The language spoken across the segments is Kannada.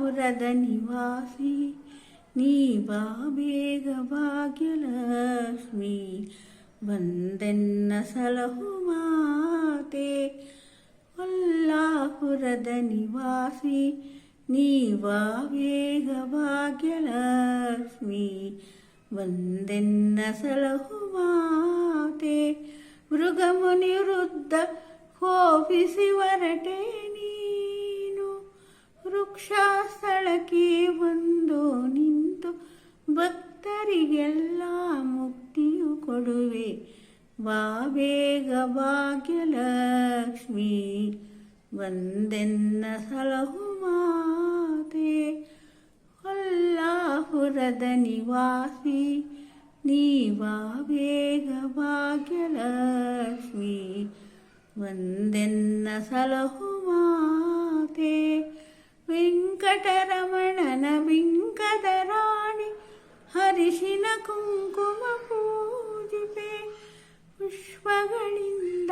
ಕೊಲ್ಲಾಪುರದ ನಿವಾಸಿ ನೀ ಬಾ ಬೇಗ ಭಾಗ್ಯಲಕ್ಷ್ಮಿ ಬಂದೆನ್ನ ಸಲಹು ಮಾತೆ. ಕೊಲ್ಲಾಪುರದ ನಿವಾಸಿ ನೀ ಬಾ ಬೇಗ ಭಾಗ್ಯಲಕ್ಷ್ಮಿ ಬಂದೆನ್ನ ಸಲಹು ಮಾತೆ. ಮೃಗಮುನಿ ವೃದ್ಧ ಕೋಪಿಸಿ ಹೊರಟೆ ನೀನು ವೃಕ್ಷಸ್ಥಳಕ್ಕೆ ಬಂದು ನಿಂತು ಭಕ್ತರಿಗೆಲ್ಲ ಮುಕ್ತಿಯು ಕೊಡುವೆ ಬಾ ಬೇಗ ಭಾಗ್ಯಲಕ್ಷ್ಮಿ ಬಂದೆನ್ನ ಸಲಹು ಮಾತೆ. ಕೊಲ್ಲಾಪುರದ ನಿವಾಸಿ ನೀ ಬಾ ಬೇಗ ಭಾಗ್ಯಲಕ್ಷ್ಮಿ ಬಂದೆನ್ನ ಸಲಹು ಮಾತೆ. ವೆಂಕಟರಮಣನ ಬಿಂಕದ ರಾಣಿ ಹರಿಶಿನ ಕುಂಕುಮ ಪೂಜಿಪೆ ಪುಷ್ಪಗಳಿಂದ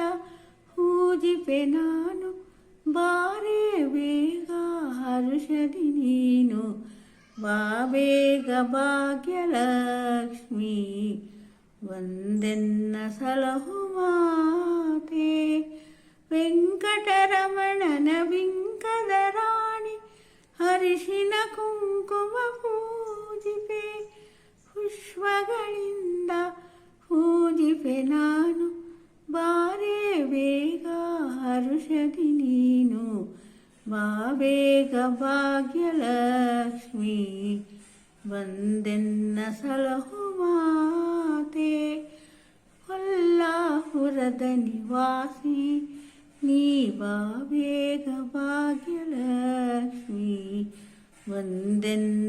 ಪೂಜಿಪೆ ನಾನು ಬಾರೇ ಬೇಗ ಹರುಷದಿ ನೀನು ಬಾ ಬೇಗ ಭಾಗ್ಯಲಕ್ಷ್ಮಿ ಬಂದೆನ್ನ ಸಲಹು ಮಾತೆ. ವೆಂಕಟರಮಣನ ಬಿಂಕದ ರಾಣಿ ಹರಿಶಿನ ಕುಂಕುಮ ಪೂಜಿಪೆ ಪುಷ್ಪಗಳಿಂದ ಪೂಜಿಪೆ ನಾನು ಬಾರೇ ಬೇಗ ಹರುಷದಿ ನೀನು ಬಾ ಬೇಗ ಭಾಗ್ಯಲಕ್ಷ್ಮಿ ಬಂದೆನ್ನ ಸಲಹು ಮಾತೆ. ಕೊಲ್ಲಾಪುರದ ನಿವಾಸಿ ನೀ ಬಾ ಬೇಗ ಭಾಗ್ಯಲಕ್ಷ್ಮಿ ಬಂದೆನ್ನ